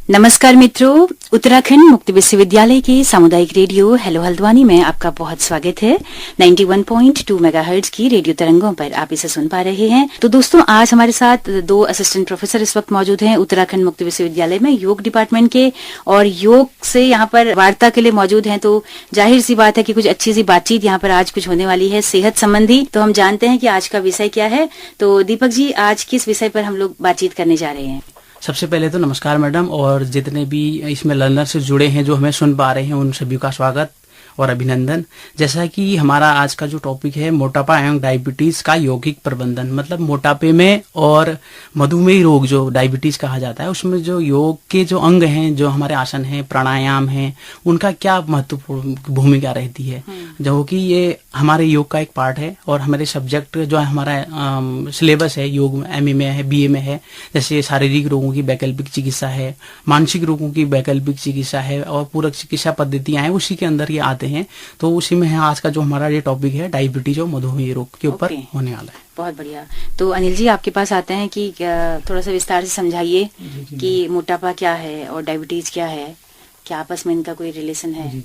नमस्कार मित्रों, उत्तराखंड मुक्त विश्वविद्यालय के सामुदायिक रेडियो हेलो हल्द्वानी में आपका बहुत स्वागत है। 91.2 मेगाहर्ट्ज की रेडियो तरंगों पर आप इसे सुन पा रहे हैं। तो दोस्तों, आज हमारे साथ दो असिस्टेंट प्रोफेसर इस वक्त मौजूद हैं उत्तराखंड मुक्त विश्वविद्यालय में योग डिपार्टमेंट के, और योग से यहाँ पर वार्ता के लिए मौजूद हैं। तो जाहिर सी बात है कि कुछ अच्छी सी बातचीत यहाँ पर आज कुछ होने वाली है सेहत संबंधी। तो हम जानते हैं कि आज का विषय क्या है। तो दीपक जी, आज किस विषय पर हम लोग बातचीत करने जा रहे हैं? सबसे पहले तो नमस्कार मैडम, और जितने भी इसमें लर्नर से जुड़े हैं जो हमें सुन पा रहे हैं उन सभी का स्वागत और अभिनंदन। जैसा कि हमारा आज का जो टॉपिक है मोटापा एवं डायबिटीज का यौगिक प्रबंधन, मतलब मोटापे में और मधुमेह रोग जो डायबिटीज कहा जाता है उसमें जो योग के जो अंग हैं, जो हमारे आसन हैं, प्राणायाम हैं, उनका क्या महत्वपूर्ण भूमिका रहती है, जो कि ये हमारे योग का एक पार्ट है। और हमारे सब्जेक्ट जो है हमारा सिलेबस है योग MA में है, BA में है, जैसे शारीरिक रोगों की वैकल्पिक चिकित्सा है, मानसिक रोगों की वैकल्पिक चिकित्सा है और पूरक चिकित्सा पद्धतियां हैं, उसी के अंदर ये आते हैं। तो उसी में है आज का जो हमारा ये टॉपिक है डायबिटीज और मधुमेह रोग के ऊपर होने वाला है। बहुत बढ़िया। तो अनिल जी, आपके पास आते हैं कि थोड़ा सा विस्तार से समझाइए कि मोटापा क्या है और डायबिटीज क्या है, क्या आपस में इनका कोई रिलेशन है?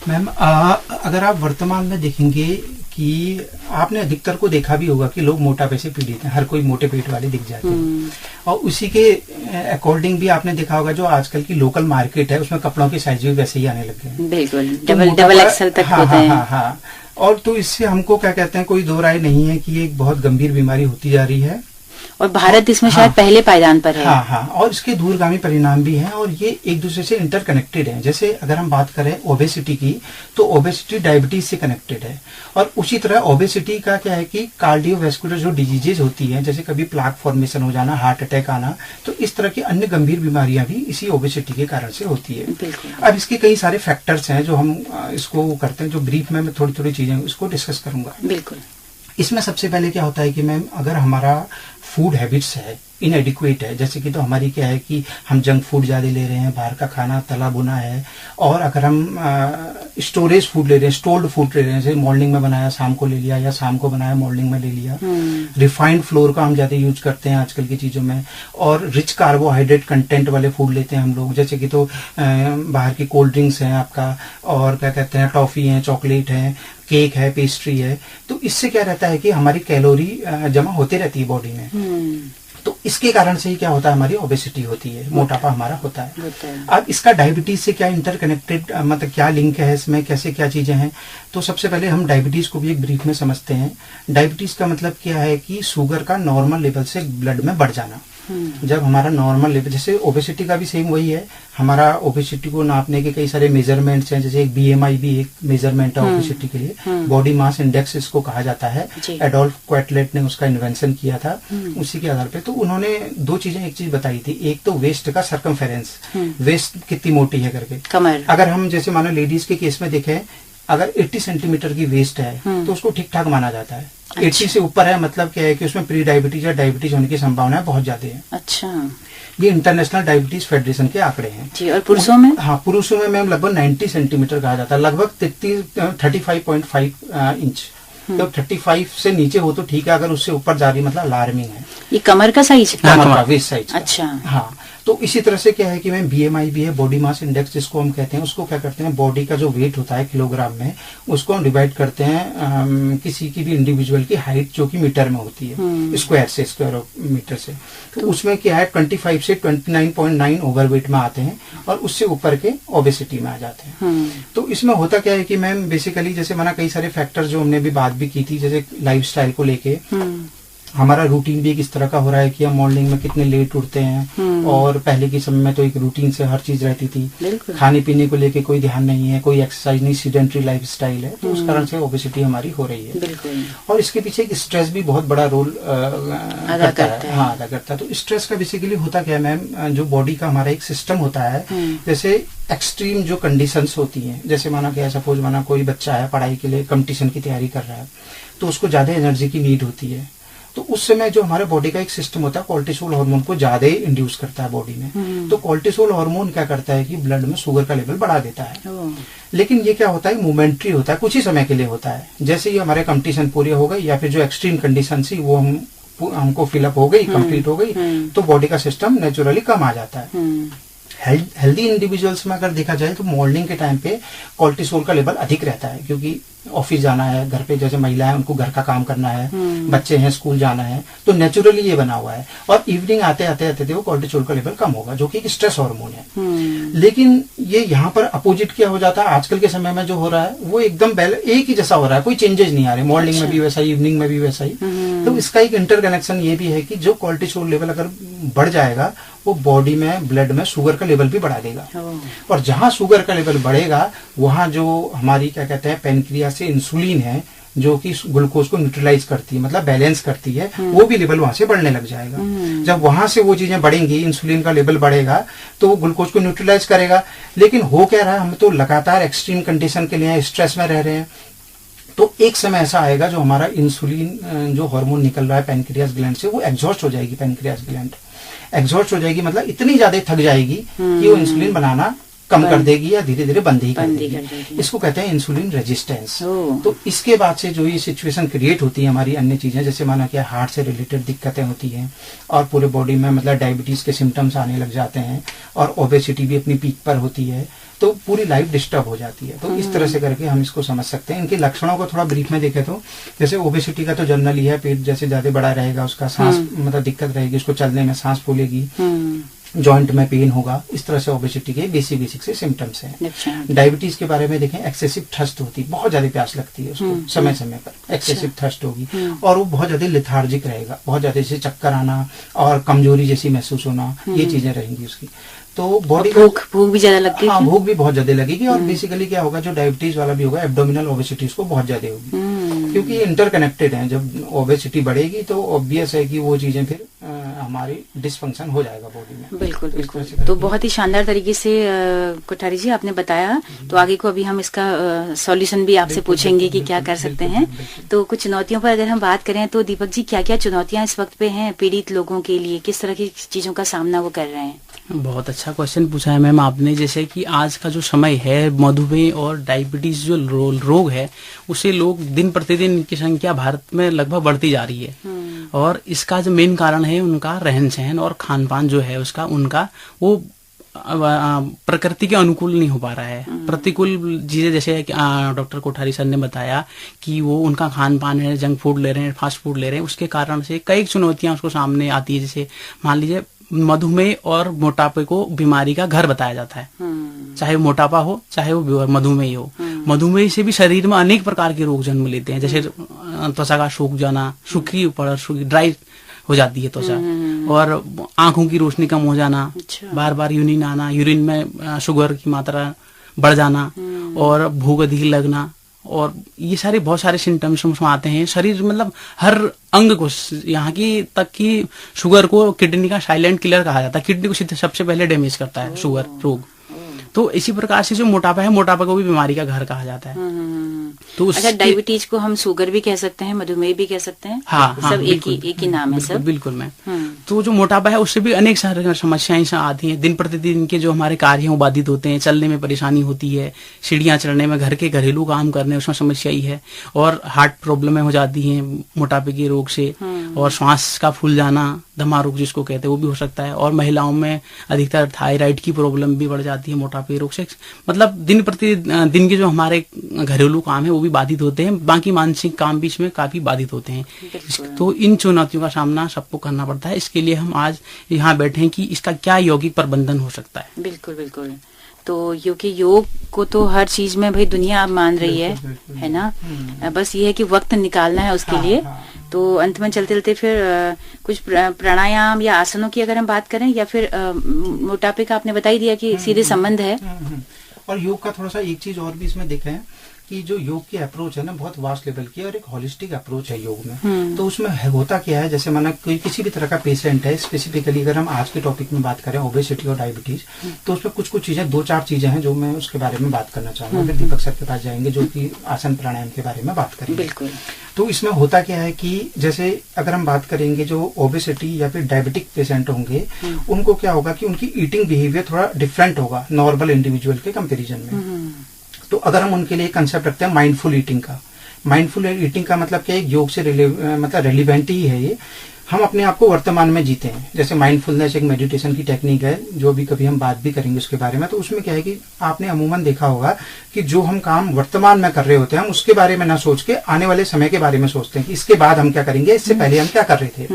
मैम, अगर आप वर्तमान में देखेंगे कि आपने अधिकतर को देखा भी होगा कि लोग मोटापे से पीड़ित हैं, हर कोई मोटे पेट वाले दिख जाते हैं। और उसी के अकॉर्डिंग भी आपने देखा होगा जो आजकल की लोकल मार्केट है उसमें कपड़ों के साइज भी वैसे ही आने लगे हैं। बिल्कुल, डबल एक्सल तक होते हैं। हाँ। और तो इससे हमको क्या कहते हैं, कोई दो राय नहीं है कि ये एक बहुत गंभीर बीमारी होती जा रही है और भारत इसमें शायद पहले पायदान पर है। हाँ, और इसके दूरगामी परिणाम भी हैं और ये एक दूसरे से इंटरकनेक्टेड हैं। जैसे अगर हम बात करें ओबेसिटी की, तो ओबेसिटी डायबिटीज से कनेक्टेड है। और उसी तरह ओबेसिटी का क्या है कि कार्डियोवैस्कुलर जो डिजीजेज होती हैं, जैसे कभी प्लाक फॉर्मेशन हो जाना, हार्ट अटैक आना, तो इस तरह की अन्य गंभीर बीमारियां भी इसी ओबेसिटी के कारण से होती है। अब इसके कई सारे फैक्टर्स हैं जो हम इसको करते हैं, जो ब्रीफ में मैं थोड़ी थोड़ी चीजें इसको डिस्कस करूंगा। बिल्कुल। इसमें सबसे पहले क्या होता है कि मैम, अगर हमारा फूड हैबिट्स है इनएडिक्वेट है, जैसे कि तो हमारी क्या है कि हम जंक फूड ज्यादा ले रहे हैं, बाहर का खाना तला भुना है, और अगर हम स्टोरेज फूड ले रहे हैं, स्टोर्ड फूड ले रहे हैं, जैसे मॉर्निंग में बनाया शाम को ले लिया या शाम को बनाया मॉर्निंग में ले लिया, रिफाइंड फ्लोर का हम ज्यादा यूज करते हैं आजकल की चीजों में, और रिच कार्बोहाइड्रेट कंटेंट वाले फूड लेते हैं हम लोग, जैसे कि तो बाहर की कोल्ड ड्रिंक्स हैं आपका, और क्या कहते हैं टॉफी है, चॉकलेट है, केक है, पेस्ट्री है। तो इससे क्या रहता है कि हमारी कैलोरी जमा होती रहती है बॉडी में। तो इसके कारण से ही क्या होता है, हमारी ओबेसिटी होती है, मोटापा हमारा होता है। अब इसका डायबिटीज से क्या इंटरकनेक्टेड, मतलब क्या लिंक है इसमें, कैसे क्या चीजें हैं। तो सबसे पहले हम डायबिटीज को भी एक ब्रीफ में समझते हैं। डायबिटीज का मतलब क्या है कि शुगर का नॉर्मल लेवल से ब्लड में बढ़ जाना। जब हमारा नॉर्मल लेवल, जैसे ओबेसिटी का भी सेम वही है, हमारा ओबेसिटी को नापने के कई सारे मेजरमेंट्स हैं, जैसे एक BMI भी एक मेजरमेंट है ओबेसिटी के लिए, बॉडी मास इंडेक्स इसको कहा जाता है। एडोल्फ क्वेटलेट ने उसका इन्वेंशन किया था। उसी के आधार पे तो उन्होंने दो चीजें, एक चीज बताई थी, एक तो वेस्ट का सर्कमफेरेंस, वेस्ट कितनी मोटी है करके, कमर। अगर हम जैसे मानो लेडीज के केस में देखें, अगर 80 सेंटीमीटर की वेस्ट है तो उसको ठीक ठाक माना जाता है। 80 से ऊपर है मतलब क्या है कि उसमें प्री डायबिटीज या डायबिटीज होने की संभावना बहुत ज्यादा है। अच्छा, ये इंटरनेशनल डायबिटीज फेडरेशन के आंकड़े हैं जी। और पुरुषों में? हाँ, पुरुषों में मैम लगभग 90 सेंटीमीटर कहा जाता है, लगभग 35.5 इंच। तो 35 से नीचे हो तो ठीक है, अगर उससे ऊपर जा रही मतलब अलार्मिंग है। ये कमर का साइज? कमर का वेस्ट साइज। अच्छा, हाँ। तो इसी तरह से क्या है कि मैम BMI भी है, बॉडी मास इंडेक्स जिसको हम कहते हैं, उसको क्या करते हैं, बॉडी का जो वेट होता है किलोग्राम में, उसको हम डिवाइड करते हैं किसी की भी इंडिविजुअल की हाइट जो कि मीटर में होती है, स्क्वायर से, स्क्वायर मीटर से। तो उसमें क्या है 25 से 29.9 ओवरवेट में आते हैं और उससे ऊपर के ओबेसिटी में आ जाते हैं। तो इसमें होता क्या है कि मैम बेसिकली जैसे माना कई सारे फैक्टर्स जो हमने भी बात भी की थी, जैसे लाइफस्टाइल को लेके हमारा रूटीन भी किस तरह का हो रहा है कि हम मॉर्निंग में कितने लेट उठते हैं, और पहले के समय में तो एक रूटीन से हर चीज रहती थी, खाने पीने को लेके कोई ध्यान नहीं है, कोई एक्सरसाइज नहीं, सीडेंटरी लाइफस्टाइल है, तो उस कारण से ओबेसिटी हमारी हो रही है। और इसके पीछे एक स्ट्रेस भी बहुत बड़ा रोल अदा करता है। हाँ, अदा करता है। तो स्ट्रेस का बेसिकली होता क्या है मैम, जो बॉडी का हमारा एक सिस्टम होता है, जैसे एक्सट्रीम जो कंडीशंस होती हैं, जैसे माना क्या, सपोज माना कोई बच्चा है पढ़ाई के लिए कंपटीशन की तैयारी कर रहा है, तो उसको ज्यादा एनर्जी की नीड होती है। तो उस समय जो हमारे बॉडी का एक सिस्टम होता है, कोर्टिसोल हार्मोन को ज्यादा ही इंड्यूस करता है बॉडी में। तो कोर्टिसोल हार्मोन क्या करता है कि ब्लड में शुगर का लेवल बढ़ा देता है। लेकिन ये क्या होता है, मोमेंट्री होता है, कुछ ही समय के लिए होता है। जैसे ही हमारे कंपटीशन पूरी हो गई या फिर जो एक्सट्रीम कंडीशन थी वो हमको फिलअप हो गई, कंप्लीट हो गई, तो बॉडी का सिस्टम नेचुरली कम आ जाता है। हेल्दी इंडिविजुअल्स में अगर देखा जाए तो मॉर्निंग के टाइम पे कोर्टिसोल का लेवल अधिक रहता है, क्योंकि ऑफिस जाना है, घर पे जैसे महिला है उनको घर का काम करना है, बच्चे हैं स्कूल जाना है, तो नेचुरली ये बना हुआ है। और इवनिंग आते आते वो कोर्टिसोल का लेवल कम होगा, जो कि एक स्ट्रेस हार्मोन है। लेकिन ये यहाँ पर अपोजिट क्या हो जाता है, आजकल के समय में जो हो रहा है वो एकदम एक ही जैसा हो रहा है, कोई चेंजेस नहीं आ रहे, मॉर्निंग में भी वैसा ही, इवनिंग में भी वैसा ही। तो इसका एक इंटरकनेक्शन ये भी है कि जो कोर्टिसोल लेवल अगर बढ़ जाएगा वो बॉडी में, ब्लड में शुगर का लेवल भी बढ़ा देगा। और जहां शुगर का लेवल बढ़ेगा वहां जो हमारी क्या कहते हैं पेनक्रियास से इंसुलिन है जो कि ग्लूकोज को न्यूट्रलाइज करती है, मतलब बैलेंस करती है, वो भी लेवल वहां से बढ़ने लग जाएगा। जब वहां से वो चीजें बढ़ेंगी, इंसुलिन का लेवल बढ़ेगा तो वो ग्लूकोज को न्यूट्रलाइज करेगा। लेकिन हो क्या रहा है, हम तो लगातार एक्सट्रीम कंडीशन के लिए स्ट्रेस में रह रहे हैं। तो एक समय ऐसा आएगा जो हमारा इंसुलिन जो हार्मोन निकल रहा है पैनक्रियास ग्लैंड से, वो एग्जॉस्ट हो जाएगी। पैनक्रियास ग्लैंड एग्जॉस्ट हो जाएगी, मतलब इतनी ज्यादा थक जाएगी कि वो इंसुलिन बनाना कम कर देगी या धीरे धीरे बंद ही कर देगी। इसको कहते हैं इंसुलिन रेजिस्टेंस। तो इसके बाद से जो ये सिचुएशन क्रिएट होती है हमारी अन्य चीजें, जैसे माना कि हार्ट से रिलेटेड दिक्कतें होती हैं और पूरे बॉडी में मतलब डायबिटीज के सिम्टम्स आने लग जाते हैं और ओबेसिटी भी अपनी पीक पर होती है, तो पूरी लाइफ डिस्टर्ब हो जाती है। तो इस तरह से करके हम इसको समझ सकते हैं। इनके लक्षणों को थोड़ा ब्रीफ में देखें तो जैसे ओबेसिटी का तो जनरल ही है, पेट जैसे ज्यादा बड़ा रहेगा, उसका सांस मतलब दिक्कत रहेगी, उसको चलने में सांस फूलेगी, जॉइंट में पेन होगा। इस तरह से ओबेसिटी के बेसिक से सिम्टम्स हैं। डायबिटीज के बारे में देखें, एक्सेसिव थर्स्ट होती है, बहुत ज्यादा प्यास लगती है उसको समय समय पर, एक्सेसिव थर्स्ट होगी और वो बहुत ज्यादा लेथार्जिक रहेगा, बहुत ज्यादा जैसे चक्कर आना और कमजोरी जैसी महसूस होना, ये चीजें रहेंगी उसकी। तो बॉडी भूख भी ज्यादा लगेगी। हाँ, भूख भी बहुत ज्यादा लगेगी। और बेसिकली क्या होगा, जो डायबिटीज वाला भी होगा, एब्डोमिनल ओबेसिटी उसको बहुत ज्यादा होगी, क्योंकि ये इंटरकनेक्टेड है। जब ओबेसिटी बढ़ेगी तो ऑब्वियस है कि वो चीजें फिर हमारी डिसफंक्शन हो जाएगा बॉडी में। बिल्कुल बिल्कुल। तो बहुत ही शानदार तरीके से कोठारी जी आपने बताया। तो आगे को अभी हम इसका सॉल्यूशन भी आपसे पूछेंगे कि क्या कर सकते हैं। तो कुछ चुनौतियों पर अगर हम बात करें तो दीपक जी, क्या क्या चुनौतियां इस वक्त पे हैं पीड़ित लोगों के लिए, किस तरह की चीजों का सामना वो कर रहे हैं? बहुत अच्छा क्वेश्चन पूछा है मैम आपने। जैसे कि आज का जो समय है, मधुमेह और डायबिटीज जो रोग है, उसे लोग दिन प्रतिदिन की संख्या भारत में लगभग बढ़ती जा रही है। और इसका जो मेन कारण है उनका रहन सहन और खान पान जो है उसका, उनका वो प्रकृति के अनुकूल नहीं हो पा रहा है। प्रतिकूल चीजें जैसे डॉक्टर कोठारी सर ने बताया कि वो उनका खान पान है, जंक फूड ले रहे हैं, फास्ट फूड ले रहे हैं, उसके कारण से कई चुनौतियां उसको सामने आती है। जैसे मान लीजिए मधुमेह और मोटापे को बीमारी का घर बताया जाता है, चाहे वो मोटापा हो चाहे वो मधुमेह हो। मधुमेह से भी शरीर में अनेक प्रकार के रोग जन्म लेते हैं, जैसे त्वचा का सूख जाना, सूखी पड़ ड्राई हो जाती है त्वचा, और आंखों की रोशनी कम हो जाना, बार बार यूरिन आना, यूरिन में शुगर की मात्रा बढ़ जाना और भूख अधिक लगना, और ये सारे बहुत सारे सिम्टम्स उसमें आते हैं। शरीर मतलब हर अंग को, यहाँ की तक कि शुगर को किडनी का साइलेंट किलर कहा जाता है, किडनी को सबसे पहले डैमेज करता है शुगर रोग। तो इसी प्रकार से जो मोटापा है, मोटापा को भी बीमारी का घर कहा जाता है। तो अच्छा, डायबिटीज को हम शुगर भी कह सकते हैं, मधुमेह भी कह सकते हैं। हाँ, सब एक ही नाम है सब। बिल्कुल मैम। तो जो मोटापा है उससे भी अनेक सारी समस्याएं आती हैं। दिन प्रतिदिन के जो हमारे कार्य हैं वो बाधित होते हैं, चलने में परेशानी होती है, सीढ़ियां चढ़ने में, घर के घरेलू काम करने उसमें समस्या ही है, और हार्ट प्रॉब्लम हो जाती है मोटापे के रोग से, और श्वास का फूल जाना, दमा रोग जिसको कहते हैं, वो भी हो सकता है। और महिलाओं में अधिकतर थायराइड की प्रॉब्लम भी बढ़ जाती है मोटापे रोग से। मतलब दिन प्रतिदिन के जो हमारे घरेलू काम है वो भी बाधित होते हैं, बाकी मानसिक काम भी इसमें काफी बाधित होते हैं। तो इन चुनौतियों का सामना सबको करना पड़ता है। इसके लिए हम आज यहाँ बैठे हैं कि इसका क्या यौगिक प्रबंधन हो सकता है। बिल्कुल बिल्कुल। तो क्योंकि योग को तो हर चीज में भाई दुनिया अब मान रही है ना। बस ये है कि वक्त निकालना है उसके लिए। तो अंत में चलते चलते फिर कुछ प्राणायाम या आसनों की अगर हम बात करें, या फिर मोटापे का आपने बता ही दिया कि सीधे संबंध है। और योग का थोड़ा सा एक चीज और भी इसमें देखें कि जो योग की अप्रोच है ना, बहुत वास्ट लेवल की और एक होलिस्टिक अप्रोच है योग में। तो उसमें होता क्या है, जैसे माना कोई किसी भी तरह का पेशेंट है, स्पेसिफिकली अगर हम आज के टॉपिक में बात करें ओबेसिटी और डायबिटीज, तो उसमें कुछ चीजें, 2-4 चीजें हैं जो मैं उसके बारे में बात करना चाहूंगा। फिर दीपक सर के पास जाएंगे जो कि आसन प्राणायाम के बारे में बात करेंगे। बिल्कुल। तो इसमें होता क्या है कि जैसे अगर हम बात करेंगे जो ओबेसिटी या फिर डायबिटिक पेशेंट होंगे, उनको क्या होगा कि उनकी ईटिंग बिहेवियर थोड़ा डिफरेंट होगा नॉर्मल इंडिविजुअल के कंपेरिजन में। तो अगर हम उनके लिए कंसेप्ट रखते हैं माइंडफुल ईटिंग का, माइंडफुल ईटिंग का मतलब क्या है, योग से मतलब रेलिवेंट ही है ये। हम अपने आप को वर्तमान में जीते हैं। जैसे माइंडफुलनेस एक मेडिटेशन की टेक्निक है, जो भी कभी हम बात भी करेंगे उसके बारे में। तो उसमें क्या है कि आपने अमूमन देखा होगा कि जो हम काम वर्तमान में कर रहे होते हैं, हम उसके बारे में ना सोच के आने वाले समय के बारे में सोचते हैं कि इसके बाद हम क्या करेंगे, इससे पहले हम क्या कर रहे थे।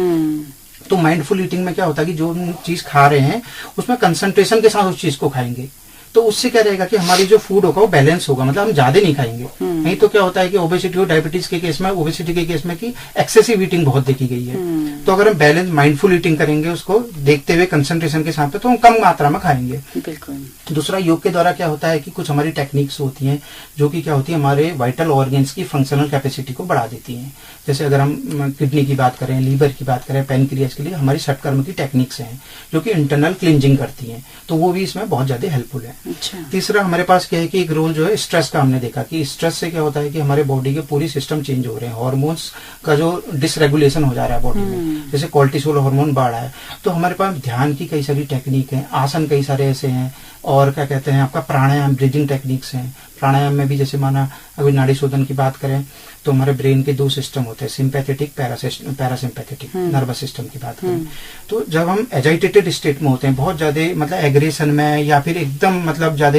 तो माइंडफुल ईटिंग में क्या होता है कि जो हम चीज खा रहे हैं उसमें कंसंट्रेशन के साथ उस चीज को खाएंगे, तो उससे क्या रहेगा कि हमारी जो फूड होगा वो बैलेंस होगा, मतलब हम ज्यादा नहीं खाएंगे। नहीं तो क्या होता है कि ओबेसिटी और डायबिटीज के केस में, ओबेसिटी के केस में कि एक्सेसिव ईटिंग बहुत देखी गई है। तो अगर हम बैलेंस माइंडफुल ईटिंग करेंगे, उसको देखते हुए कंसंट्रेशन के साथ, तो हम कम मात्रा में खाएंगे। बिल्कुल। दूसरा, योग के द्वारा क्या होता है कि कुछ हमारी टेक्निक्स होती हैं जो कि क्या होती है, हमारे वाइटल ऑर्गन्स की फंक्शनल कैपेसिटी को बढ़ा देती हैं। जैसे अगर हम किडनी की बात करें, लीवर की बात करें, पैनक्रियाज के लिए हमारी षटकर्म की टेक्निक्स हैं जो कि इंटरनल क्लींजिंग करती हैं, तो वो भी इसमें बहुत ज्यादा हेल्पफुल है। अच्छा। तीसरा हमारे पास क्या है कि एक रोल जो है स्ट्रेस का, हमने देखा कि स्ट्रेस से क्या होता है कि हमारे बॉडी के पूरी सिस्टम चेंज हो रहे हैं, हार्मोन्स का जो डिसरेगुलेशन हो जा रहा है बॉडी में, जैसे कोर्टिसोल हार्मोन बढ़ रहा है। तो हमारे पास ध्यान की कई सारी टेक्निक है, आसन कई सारे ऐसे हैं, और क्या कहते हैं आपका प्राणायाम, ब्रीदिंग टेक्निक्स हैं। प्राणायाम में भी जैसे माना अगर नाड़ी शोधन की बात करें तो हमारे ब्रेन के 2 सिस्टम होते हैं, सिंपैथेटिक, पैरासिम्पैथेटिक, नर्वस सिस्टम की बात करें। तो जब हम एजाइटेटेड स्टेट में होते हैं, बहुत ज्यादा मतलब एग्रेशन में या फिर एकदम मतलब ज्यादा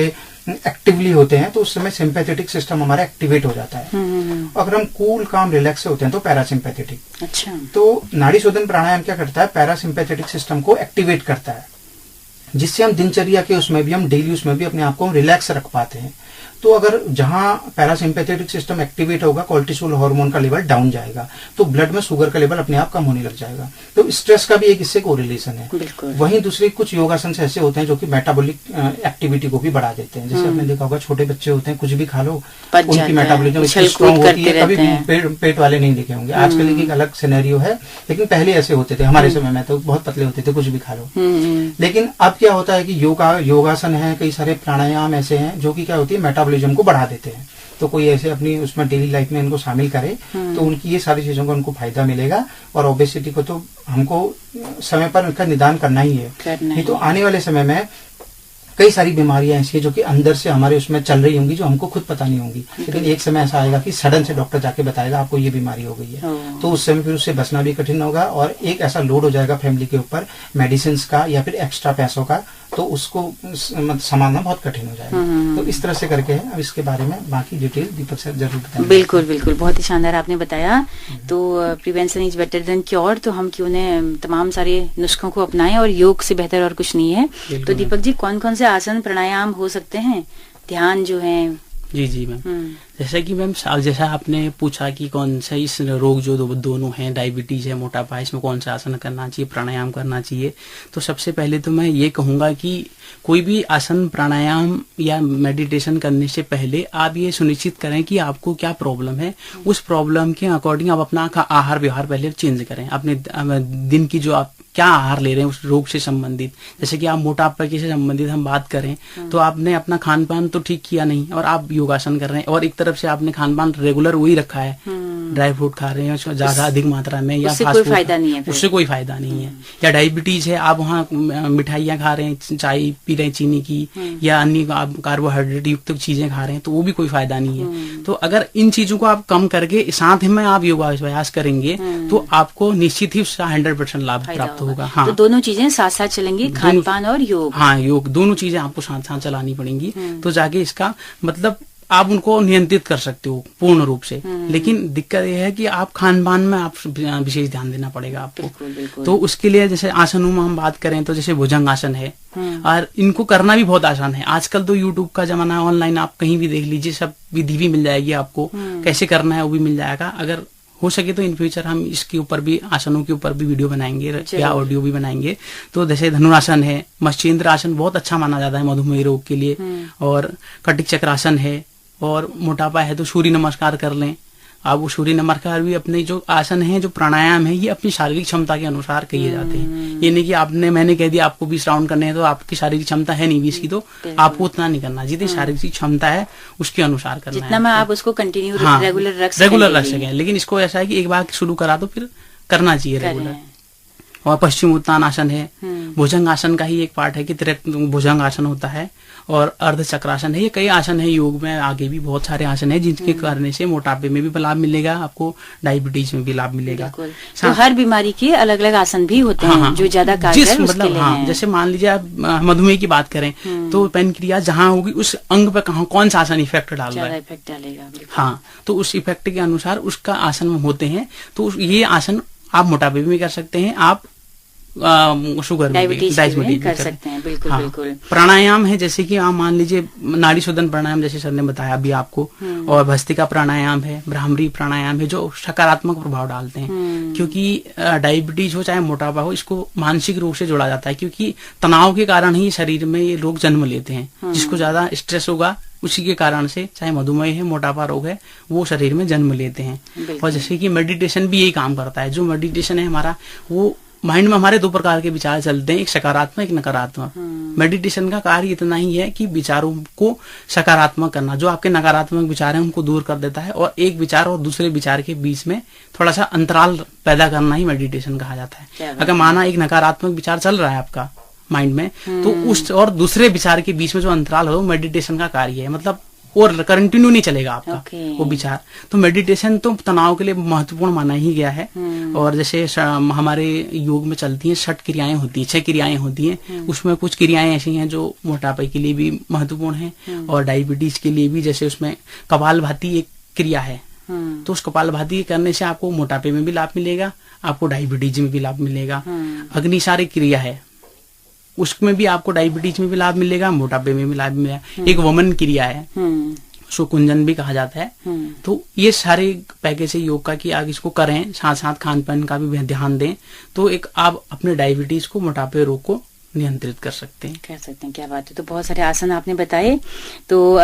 एक्टिवली होते हैं, तो उस समय सिंपैथेटिक सिस्टम हमारा एक्टिवेट हो जाता है। अगर हम कूल काम रिलैक्स होते हैं तो पैरासिम्पैथेटिक। अच्छा। तो नाड़ी शोधन प्राणायाम क्या करता है, पैरासिम्पैथेटिक सिस्टम को एक्टिवेट करता है, जिससे हम दिनचर्या के उसमें भी, हम डेली उसमें भी अपने आप को रिलैक्स रख पाते हैं। तो अगर जहां पैरासिम्पैथेटिक सिस्टम एक्टिवेट होगा, कोर्टिसोल हार्मोन का लेवल डाउन जाएगा, तो ब्लड में शुगर का लेवल अपने आप कम होने लग जाएगा। तो स्ट्रेस का भी एक इससे कोरिलेशन है। वहीं दूसरे कुछ योगासन ऐसे होते हैं जो कि मेटाबॉलिक एक्टिविटी को भी बढ़ा देते हैं। जैसे आपने देखा होगा, छोटे बच्चे होते हैं, कुछ भी खा लो उनकी मेटाबॉलिज्म स्ट्रॉन्ग होती है, कभी भी पेट वाले नहीं देखे होंगे। आजकल की एक अलग सिनेरियो है, लेकिन पहले ऐसे होते थे। हमारे समय में तो बहुत पतले होते थे, कुछ भी खा लो। लेकिन अब क्या होता है कि योगासन है, कई सारे प्राणायाम ऐसे हैं जो कि क्या होती है, मेटाबॉलिज्म को बढ़ा देते हैं। तो कोई ऐसे अपनी उसमें डेली लाइफ में इनको शामिल करे तो उनकी ये सारी चीजों का उनको फायदा मिलेगा। और ओबेसिटी को तो हमको समय पर उनका निदान करना ही है, नहीं तो आने वाले समय में कई सारी बीमारियां ऐसी है जो कि अंदर से हमारे उसमें चल रही होंगी, जो हमको खुद पता नहीं होंगी। लेकिन एक समय ऐसा आएगा कि सडन से डॉक्टर जाके बताएगा आपको ये बीमारी हो गई है, तो उस समय फिर उससे बचना भी कठिन होगा, और एक ऐसा लोड हो जाएगा फैमिली के ऊपर मेडिसिन का या फिर एक्स्ट्रा पैसों का, तो उसको संभालना बहुत कठिन हो जाएगा। तो इस तरह से करके है। अब इसके बारे में बाकी डिटेल दीपक सर जरूर बताएंगे। बिल्कुल बिल्कुल, बहुत ही शानदार आपने बताया। तो prevention is better than cure, तो हम क्यों ने तमाम सारे नुस्खों को अपनाएं, और योग से बेहतर और कुछ नहीं है। तो दीपक जी, कौन कौन से आसन प्राणायाम हो सकते हैं, ध्यान जो है? जी मैम, जैसा कि मैम जैसा आपने पूछा कि कौन सा इस रोग जो दोनों हैं, डायबिटीज है, मोटापा है, इसमें कौन सा आसन करना चाहिए, प्राणायाम करना चाहिए। तो सबसे पहले तो मैं ये कहूंगा कि कोई भी आसन, प्राणायाम या मेडिटेशन करने से पहले आप ये सुनिश्चित करें कि आपको क्या प्रॉब्लम है। उस प्रॉब्लम के अकॉर्डिंग आप अपना आहार व्यवहार पहले चेंज करें। अपने दिन की जो आप क्या आहार ले रहे हैं उस रोग से संबंधित, जैसे कि आप मोटापा से संबंधित हम बात करें तो आपने अपना खान पान तो ठीक किया नहीं और आप योगासन कर रहे हैं, और एक तरफ से आपने खान पान रेगुलर वही रखा है, ड्राई फ्रूट खा रहे हैं ज्यादा अधिक मात्रा में, या फास्ट फूड, फायदा नहीं है, उससे कोई फायदा नहीं है। या डायबिटीज है, आप वहाँ मिठाइयाँ खा रहे हैं, चाय पी रहे हैं चीनी की, या अन्य कार्बोहाइड्रेट युक्त चीजें खा रहे हैं, तो वो भी कोई फायदा नहीं है। तो अगर इन चीजों को आप कम करके साथ में आप योगाभ्यास करेंगे तो आपको निश्चित ही उसका 100% लाभ प्राप्त होगा। हाँ, तो दोनों चीजें साथ साथ चलेंगी, खान पान और योग। हाँ, योग, दोनों चीजें आपको साथ साथ चलानी पड़ेंगी, तो जाके इसका मतलब आप उनको नियंत्रित कर सकते हो पूर्ण रूप से। लेकिन दिक्कत यह है कि आप खान पान में आप विशेष ध्यान देना पड़ेगा आपको। बिल्कुल। तो उसके लिए जैसे आसनों में हम बात करें तो जैसे भुजंग आसन है, और इनको करना भी बहुत आसान है। आजकल तो यूट्यूब का जमाना है, ऑनलाइन आप कहीं भी देख लीजिए, सब विधि भी मिल जाएगी आपको, कैसे करना है वो भी मिल जाएगा। अगर हो सके तो इन फ्यूचर हम इसके ऊपर भी, आसनों के ऊपर भी वीडियो बनाएंगे या ऑडियो भी बनाएंगे। तो जैसे धनुरासन है, मत्स्येंद्र आसन बहुत अच्छा माना जाता है मधुमेह रोग के लिए, और कटिक चक्रासन है, और मोटापा है तो सूर्य नमस्कार कर लें आप। वो सूर्य नमस्कार भी अपने जो आसन है, जो प्राणायाम है, ये अपनी शारीरिक क्षमता के अनुसार किए जाते हैं। ये नहीं कि मैंने कह दिया आपको 20 राउंड करने हैं तो आपकी शारीरिक क्षमता है नहीं 20 की, तो आपको उतना नहीं करना। जितनी शारीरिक क्षमता है उसके अनुसार करना है, जितना में आप उसको कंटिन्यू रेगुलर रख सकें। लेकिन इसको ऐसा है कि एक बार शुरू करा तो फिर करना चाहिए रेगुलर। और पश्चिम उत्तान आसन है, भुजंग आसन का ही एक पार्ट है कि त्रिक भुजंग आसन होता है, और अर्ध चक्रासन है। ये कई आसन है योग में, आगे भी बहुत सारे आसन है जिनके करने से मोटापे में भी लाभ मिलेगा, आपको डायबिटीज में भी लाभ मिलेगा। तो हर बीमारी के अलग अलग आसन भी होते हैं जो ज्यादा कारगर उसके लिए हैं। जैसे मान लीजिए आप मधुमेह की बात करें तो पेनक्रियास जहाँ होगी उस अंग पे कौन सा आसन इफेक्ट डाल रहा है, इफेक्ट डालेगा। हाँ, तो उस इफेक्ट के अनुसार उसका आसन होते हैं। तो ये आसन आप मोटापे में भी कर सकते हैं, आप शुगर डायबिटीज में कर सकते हैं। बिल्कुल हाँ, बिल्कुल। प्राणायाम है, जैसे कि आप मान लीजिए नाड़ी शोधन प्राणायाम, जैसे सर ने बताया अभी आपको, और भस्त्रिका प्राणायाम है, भ्रामरी प्राणायाम है, जो सकारात्मक प्रभाव डालते हैं। क्योंकि डायबिटीज हो चाहे मोटापा हो, इसको मानसिक रोग से जोड़ा जाता है, क्योंकि तनाव के कारण ही शरीर में ये रोग जन्म लेते हैं। जिसको ज्यादा स्ट्रेस होगा उसी के कारण से, चाहे मधुमेह है, मोटापा रोग है, वो शरीर में जन्म लेते हैं। और जैसे कि मेडिटेशन भी यही काम करता है। जो मेडिटेशन है हमारा, वो माइंड में हमारे दो प्रकार के विचार चलते हैं, एक सकारात्मक एक नकारात्मक। मेडिटेशन का कार्य इतना ही है कि विचारों को सकारात्मक करना, जो आपके नकारात्मक विचार हैं उनको दूर कर देता है, और एक विचार और दूसरे विचार के बीच में थोड़ा सा अंतराल पैदा करना ही मेडिटेशन कहा जाता है। अगर माना एक नकारात्मक विचार चल रहा है आपका माइंड में, तो उस और दूसरे विचार के बीच में जो अंतराल हो, मेडिटेशन का कार्य है। मतलब और कंटिन्यू नहीं चलेगा आपका वो विचार। तो मेडिटेशन तो तनाव के लिए महत्वपूर्ण माना ही गया है। और जैसे हमारे योग में चलती हैं 6 क्रियाएं होती हैं, 6 क्रियाएं होती हैं। उसमें कुछ क्रियाएं ऐसी हैं जो मोटापे के लिए भी महत्वपूर्ण हैं, और डायबिटीज के लिए भी। जैसे उसमें कपालभाति एक क्रिया है, तो उस कपालभाति करने से आपको मोटापे में भी लाभ मिलेगा, आपको डायबिटीज में भी लाभ मिलेगा। अग्निसार एक क्रिया है, उसमें भी आपको डायबिटीज में भी लाभ मिलेगा, मोटापे में भी लाभ मिलेगा। एक वमन क्रिया है, उसको कुंजन भी कहा जाता है। तो ये सारे पैकेज है योग का कि आप इसको करें, साथ साथ खान पान का भी ध्यान दें, तो एक आप अपने डायबिटीज को, मोटापे रोग को नियंत्रित कर सकते हैं। क्या बात है। तो बहुत सारे आसन आपने बताए, तो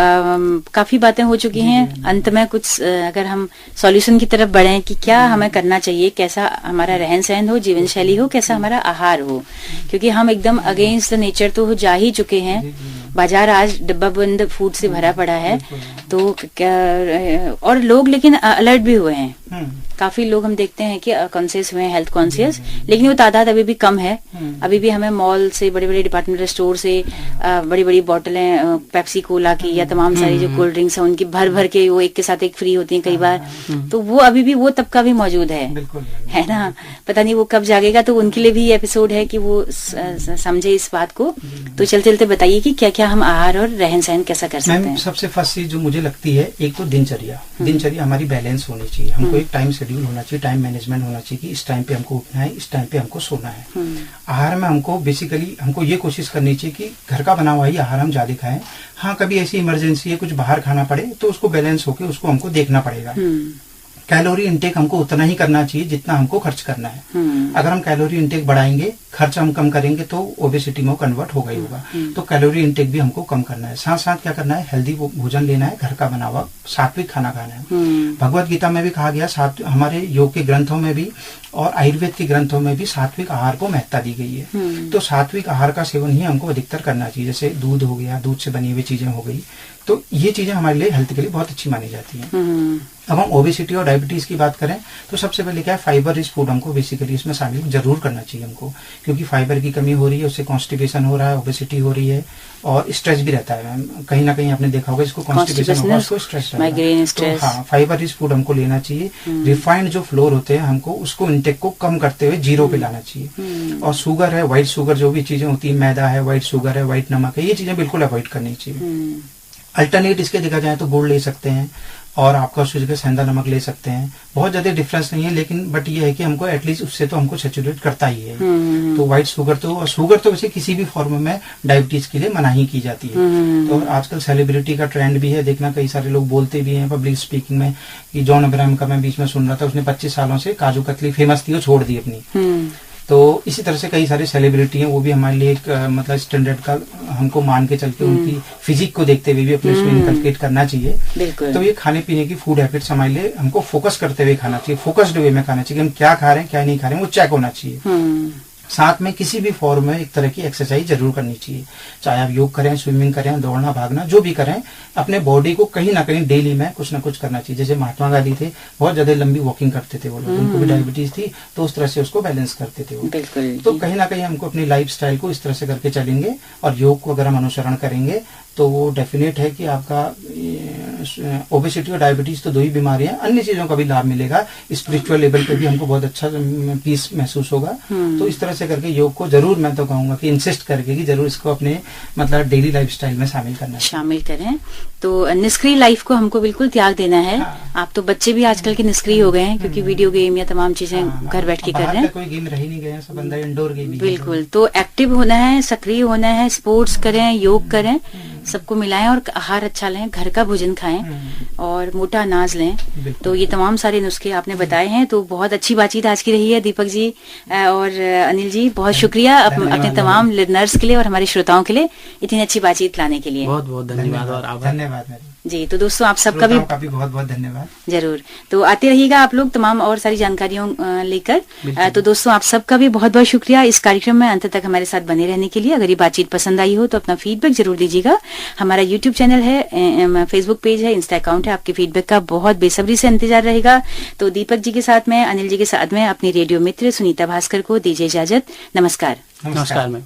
काफी बातें हो चुकी हैं। अंत में कुछ अगर हम सॉल्यूशन की तरफ बढ़ें कि क्या हमें करना चाहिए, कैसा हमारा रहन सहन हो, जीवन शैली हो, कैसा हमारा आहार हो, क्योंकि हम एकदम अगेंस्ट द नेचर तो जा ही चुके हैं। बाजार आज डब्बा बंद फूड से भरा पड़ा है, तो और लोग लेकिन अलर्ट भी हुए हैं। काफी लोग हम देखते हैं कि कॉन्शियस हुए हैं, हेल्थ कॉन्शियस, लेकिन वो तादाद अभी भी कम है। अभी भी हमें मॉल से, बड़े बड़े डिपार्टमेंटल स्टोर से बड़ी बड़ी बोतलें पेप्सी कोला की या तमाम सारी जो कोल्ड ड्रिंक्स है उनकी भर भर के वो एक के साथ एक फ्री होती हैं कई बार, तो वो अभी भी वो तबका भी मौजूद है ना। पता नहीं वो कब जागेगा, तो उनके लिए भी एपिसोड है कि वो समझे इस बात को। तो चलते चलते बताइए कि क्या क्या हम आहार और रहन सहन कैसा कर सकते हैं। सबसे फर्स्ट चीज जो मुझे लगती है, एक तो दिनचर्या हमारी बैलेंस होनी चाहिए। हमको एक टाइम शेड्यूल होना चाहिए, टाइम मैनेजमेंट होना चाहिए कि इस टाइम पे हमको उठना है, इस टाइम पे हमको सोना है। आहार में हमको बेसिकली हमको ये कोशिश करनी चाहिए कि घर का बना हुआ ही आहार हम ज्यादा खाएं। हाँ, कभी ऐसी इमरजेंसी है, कुछ बाहर खाना पड़े, तो उसको बैलेंस होके उसको हमको देखना पड़ेगा। कैलोरी इंटेक हमको उतना ही करना चाहिए जितना हमको खर्च करना है। अगर हम कैलोरी इंटेक बढ़ाएंगे, खर्च हम कम करेंगे, तो ओबेसिटी में कन्वर्ट होगा ही होगा। तो कैलोरी इंटेक भी हमको कम करना है। साथ साथ क्या करना है, हेल्दी भोजन लेना है, घर का बना हुआ सात्विक खाना खाना है। भगवत गीता में भी कहा गया, हमारे योग के ग्रंथों में भी और आयुर्वेद के ग्रंथों में भी सात्विक आहार को महत्ता दी गई है। तो सात्विक आहार का सेवन ही हमको अधिकतर करना चाहिए। जैसे दूध हो गया, दूध से बनी हुई चीजें हो गई, तो ये चीजें हमारे लिए हेल्थ के लिए बहुत अच्छी मानी जाती हैं। अब हम ओबेसिटी और डायबिटीज की बात करें तो सबसे पहले क्या है, फाइबर रिच फूड हमको बेसिकली इसमें शामिल जरूर करना चाहिए हमको, क्योंकि फाइबर की कमी हो रही है, उससे कॉन्स्टिपेशन हो रहा है, ओबेसिटी हो रही है, और स्ट्रेस भी रहता है। कहीं ना कहीं आपने देखा होगा, इसको कॉन्स्टिपेशन होगा, उसको स्ट्रेस रहता है। तो हाँ, फाइबर रिच फूड हमको लेना चाहिए। रिफाइंड जो फ्लोर होते हैं, हमको उसको इंटेक को कम करते हुए 0 पे लाना चाहिए। और शुगर है, व्हाइट शुगर, जो भी चीजें होती है, मैदा है, व्हाइट शुगर है, व्हाइट नमक है, ये चीजें बिल्कुल अवॉइड करनी चाहिए। अल्टरनेट इसके देखा जाए तो गुड़ ले सकते हैं, और आपका उसकी जगह सेंधा नमक ले सकते हैं। बहुत ज्यादा डिफरेंस नहीं है, लेकिन बट ये है कि हमको एटलीस्ट उससे तो हमको सैचुरेट करता ही है। तो व्हाइट शुगर तो वैसे किसी भी फॉर्म में डायबिटीज के लिए मना ही की जाती है। तो आजकल सेलिब्रिटी का ट्रेंड भी है, देखना कई सारे लोग बोलते भी हैं पब्लिक स्पीकिंग में कि जॉन अब्राहम का मैं बीच में सुन रहा था, उसने 25 सालों से काजू कतली फेमस थी, वो छोड़ दी अपनी। तो इसी तरह से कई सारे सेलिब्रिटी हैं, वो भी हमारे लिए एक मतलब स्टैंडर्ड का हमको मान के चल के उनकी फिजिक को देखते हुए भी अपने उसमें इनकलकेट करना चाहिए। तो ये खाने पीने की फूड हैबिट्स हमारे लिए हमको फोकस करते हुए खाना चाहिए, फोकस्ड वे में खाना चाहिए। हम क्या खा रहे हैं क्या नहीं खा रहे हैं वो चेक होना चाहिए। साथ में किसी भी फॉर्म में एक तरह की एक्सरसाइज जरूर करनी चाहिए। चाहे आप योग करें, स्विमिंग करें, दौड़ना भागना जो भी करें, अपने बॉडी को कहीं ना कहीं डेली में कुछ ना कुछ करना चाहिए। जैसे महात्मा गांधी थे, बहुत ज्यादा लंबी वॉकिंग करते थे वो लोग, उनको भी डायबिटीज थी, तो उस तरह से उसको बैलेंस करते थे वो। बिल्कुल। तो कहीं ना कहीं हमको अपनी लाइफ स्टाइल को इस तरह से करके चलेंगे और योग को अगर हम अनुसरण करेंगे तो वो डेफिनेट है कि आपका ओबेसिटी और डायबिटीज तो दो ही बीमारियां, अन्य चीजों का भी लाभ मिलेगा। स्पिरिचुअल लेवल पे भी हमको बहुत अच्छा पीस महसूस होगा। तो इस तरह से करके योग को जरूर, मैं तो कहूंगा कि इंसिस्ट करके कि जरूर इसको अपने मतलब डेली लाइफस्टाइल में शामिल करना चाहिए। शामिल करें। तो निष्क्रिय लाइफ को हमको बिल्कुल त्याग देना है। आप तो बच्चे भी आजकल के निष्क्रिय हो गए हैं, क्योंकि वीडियो गेम या तमाम चीजें घर बैठ के कर रहे हैं। कोई गेम रह ही नहीं गया, सब अंदर इंडोर गेम। बिल्कुल। तो एक्टिव होना है, सक्रिय होना है, स्पोर्ट्स करें, योग करें, सबको मिलाएं और आहार अच्छा लें, घर का भोजन खाएं और मोटा अनाज लें। तो ये तमाम सारे नुस्खे आपने बताए हैं। तो बहुत अच्छी बातचीत आज की रही है दीपक जी और अनिल जी, बहुत शुक्रिया अपने तमाम लिसनर्स के लिए और हमारे श्रोताओं के लिए इतनी अच्छी बातचीत लाने के लिए। बहुत बहुत धन्यवाद और आभार। धन्यवाद जी। तो दोस्तों आप सबका भी बहुत बहुत धन्यवाद। जरूर। तो आते रहिएगा आप लोग तमाम और सारी जानकारियों लेकर। तो दोस्तों आप सबका भी बहुत बहुत शुक्रिया इस कार्यक्रम में अंत तक हमारे साथ बने रहने के लिए। अगर ये बातचीत पसंद आई हो तो अपना फीडबैक जरूर दीजिएगा। हमारा यूट्यूब चैनल है, फेसबुक पेज है, इंस्टा अकाउंट है। आपके फीडबैक का बहुत बेसब्री से इंतजार रहेगा। तो दीपक जी के साथ में, अनिल जी के साथ में अपनी रेडियो मित्र सुनीता भास्कर को दीजिए इजाजत। नमस्कार। नमस्कार मैम।